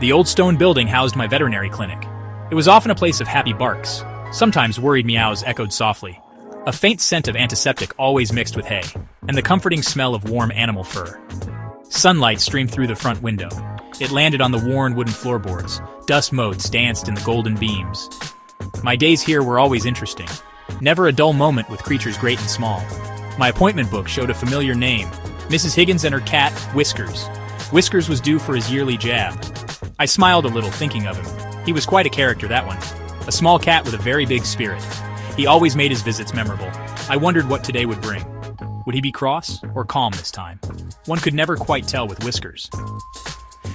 The old stone building housed my veterinary clinic. It was often a place of happy barks. Sometimes worried meows echoed softly. A faint scent of antiseptic always mixed with hay, and the comforting smell of warm animal fur. Sunlight streamed through the front window. It landed on the worn wooden floorboards. Dust motes danced in the golden beams. My days here were always interesting. Never a dull moment with creatures great and small. My appointment book showed a familiar name, Mrs. Higgins and her cat, Whiskers. Whiskers was due for his yearly jab. I smiled a little thinking of him. He was quite a character, that one. A small cat with a very big spirit. He always made his visits memorable. I wondered what today would bring. Would he be cross or calm this time? One could never quite tell with Whiskers.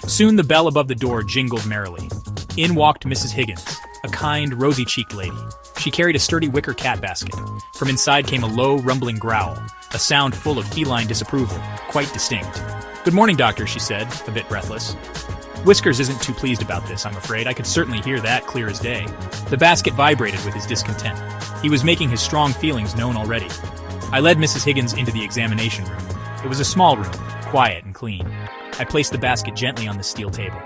Soon the bell above the door jingled merrily. In walked Mrs. Higgins, a kind, rosy-cheeked lady. She carried a sturdy wicker cat basket. From inside came a low, rumbling growl, a sound full of feline disapproval, quite distinct. "Good morning, doctor," she said, a bit breathless. Whiskers isn't too pleased about this, I'm afraid. I could certainly hear that clear as day. The basket vibrated with his discontent. He was making his strong feelings known already. I led Mrs. Higgins into the examination room. It was a small room, quiet and clean. I placed the basket gently on the steel table.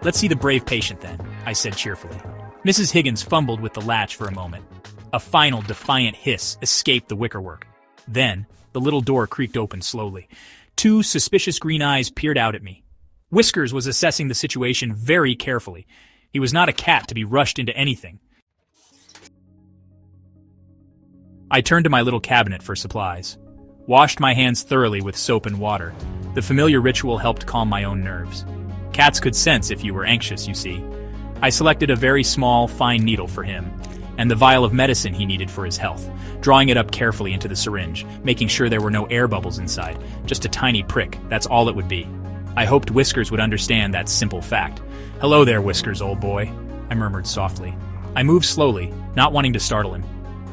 "Let's see the brave patient, then," I said cheerfully. Mrs. Higgins fumbled with the latch for a moment. A final, defiant hiss escaped the wickerwork. Then, the little door creaked open slowly. Two suspicious green eyes peered out at me. Whiskers was assessing the situation very carefully. He was not a cat to be rushed into anything. I turned to my little cabinet for supplies. Washed my hands thoroughly with soap and water. The familiar ritual helped calm my own nerves. Cats could sense if you were anxious, you see. I selected a very small, fine needle for him, and the vial of medicine he needed for his health, drawing it up carefully into the syringe, making sure there were no air bubbles inside. Just a tiny prick, that's all it would be. I hoped Whiskers would understand that simple fact. "Hello there, Whiskers, old boy," I murmured softly. I moved slowly, not wanting to startle him.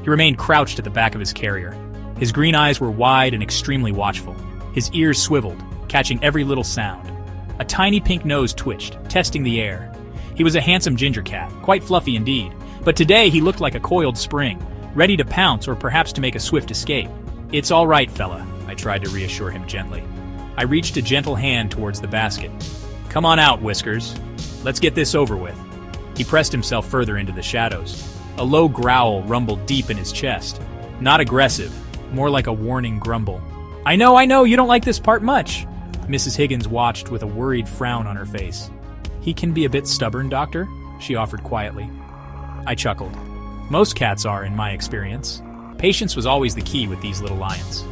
He remained crouched at the back of his carrier. His green eyes were wide and extremely watchful. His ears swiveled, catching every little sound. A tiny pink nose twitched, testing the air. He was a handsome ginger cat, quite fluffy indeed, but today he looked like a coiled spring, ready to pounce or perhaps to make a swift escape. "It's all right, fella," I tried to reassure him gently. I reached a gentle hand towards the basket. "Come on out, Whiskers. Let's get this over with." He pressed himself further into the shadows. A low growl rumbled deep in his chest. Not aggressive, more like a warning grumble. I know, you don't like this part much." Mrs. Higgins watched with a worried frown on her face. "He can be a bit stubborn, doctor," she offered quietly. I chuckled. Most cats are, in my experience. Patience was always the key with these little lions.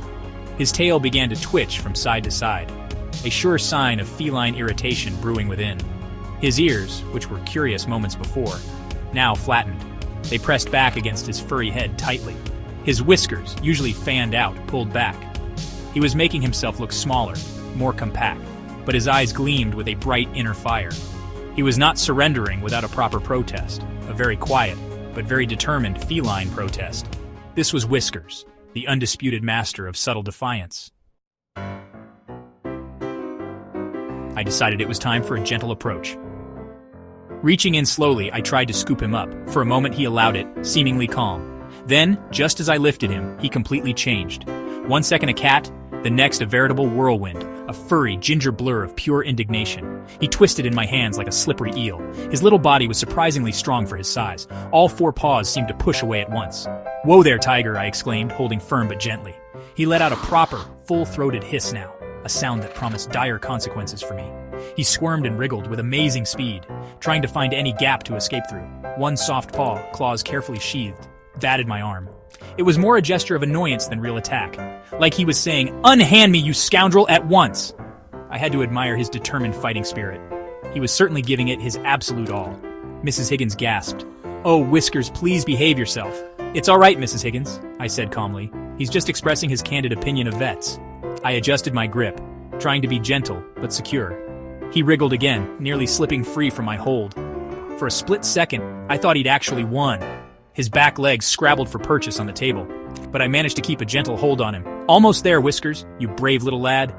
His tail began to twitch from side to side, a sure sign of feline irritation brewing within. His ears, which were curious moments before, now flattened. They pressed back against his furry head tightly. His whiskers, usually fanned out, pulled back. He was making himself look smaller, more compact, but his eyes gleamed with a bright inner fire. He was not surrendering without a proper protest, a very quiet, but very determined feline protest. This was Whiskers, the undisputed master of subtle defiance. I decided it was time for a gentle approach. Reaching in slowly, I tried to scoop him up. For a moment he allowed it, seemingly calm. Then, just as I lifted him, he completely changed. 1 second a cat, the next a veritable whirlwind, a furry, ginger blur of pure indignation. He twisted in my hands like a slippery eel. His little body was surprisingly strong for his size. All 4 paws seemed to push away at once. "Whoa there, tiger," I exclaimed, holding firm but gently. He let out a proper, full-throated hiss now, a sound that promised dire consequences for me. He squirmed and wriggled with amazing speed, trying to find any gap to escape through. One soft paw, claws carefully sheathed, batted my arm. It was more a gesture of annoyance than real attack, like he was saying, "Unhand me, you scoundrel, at once!" I had to admire his determined fighting spirit. He was certainly giving it his absolute all. Mrs. Higgins gasped. "Oh, Whiskers, please behave yourself." "It's all right, Mrs. Higgins," I said calmly. "He's just expressing his candid opinion of vets." I adjusted my grip, trying to be gentle but secure. He wriggled again, nearly slipping free from my hold. For a split second, I thought he'd actually won. His back legs scrabbled for purchase on the table, but I managed to keep a gentle hold on him. "Almost there, Whiskers, you brave little lad."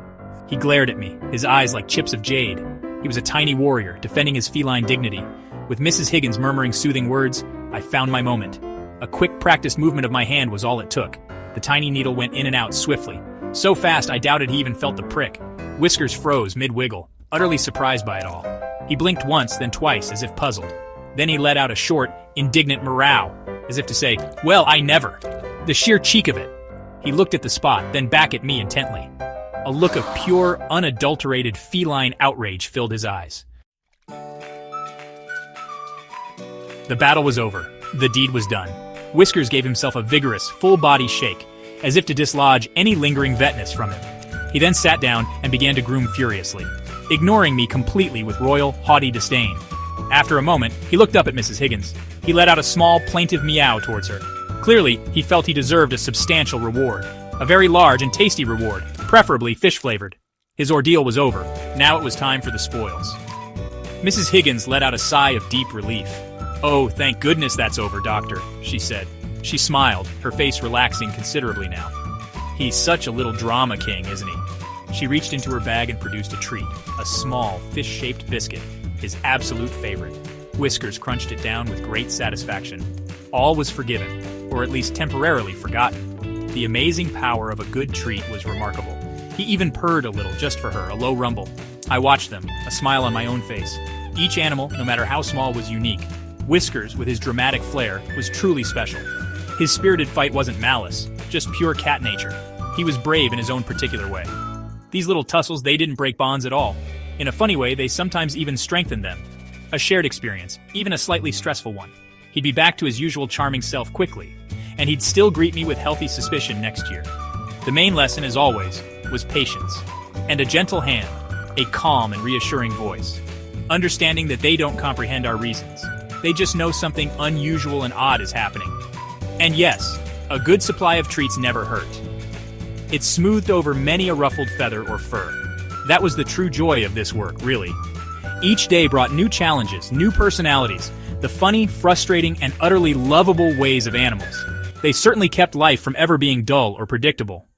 He glared at me, his eyes like chips of jade. He was a tiny warrior, defending his feline dignity. With Mrs. Higgins murmuring soothing words, I found my moment. A quick, practiced movement of my hand was all it took. The tiny needle went in and out swiftly. So fast I doubted he even felt the prick. Whiskers froze mid-wiggle. utterly surprised by it all. He blinked once, then twice, as if puzzled. Then he let out a short, indignant meow, as if to say, "Well, I never." The sheer cheek of it. He looked at the spot, then back at me intently. A look of pure, unadulterated feline outrage filled his eyes. The battle was over. The deed was done. Whiskers gave himself a vigorous, full-body shake, as if to dislodge any lingering vetness from him. He then sat down and began to groom furiously, ignoring me completely with royal, haughty disdain. After a moment, he looked up at Mrs. Higgins. He let out a small, plaintive meow towards her. Clearly, he felt he deserved a substantial reward. A very large and tasty reward, preferably fish-flavored. His ordeal was over. Now it was time for the spoils. Mrs. Higgins let out a sigh of deep relief. "Oh, thank goodness that's over, Doctor," she said. She smiled, her face relaxing considerably now. "He's such a little drama king, isn't he?" She reached into her bag and produced a treat, a small, fish-shaped biscuit, his absolute favorite. Whiskers crunched it down with great satisfaction. All was forgiven, or at least temporarily forgotten. The amazing power of a good treat was remarkable. He even purred a little just for her, a low rumble. I watched them, a smile on my own face. Each animal, no matter how small, was unique. Whiskers, with his dramatic flair, was truly special. His spirited fight wasn't malice, just pure cat nature. He was brave in his own particular way. These little tussles, they didn't break bonds at all. In a funny way, they sometimes even strengthened them. A shared experience, even a slightly stressful one. He'd be back to his usual charming self quickly, and he'd still greet me with healthy suspicion next year. The main lesson, as always, was patience, and a gentle hand, a calm and reassuring voice. Understanding that they don't comprehend our reasons. They just know something unusual and odd is happening. And yes, a good supply of treats never hurt. It smoothed over many a ruffled feather or fur. That was the true joy of this work, really. Each day brought new challenges, new personalities, the funny, frustrating, and utterly lovable ways of animals. They certainly kept life from ever being dull or predictable.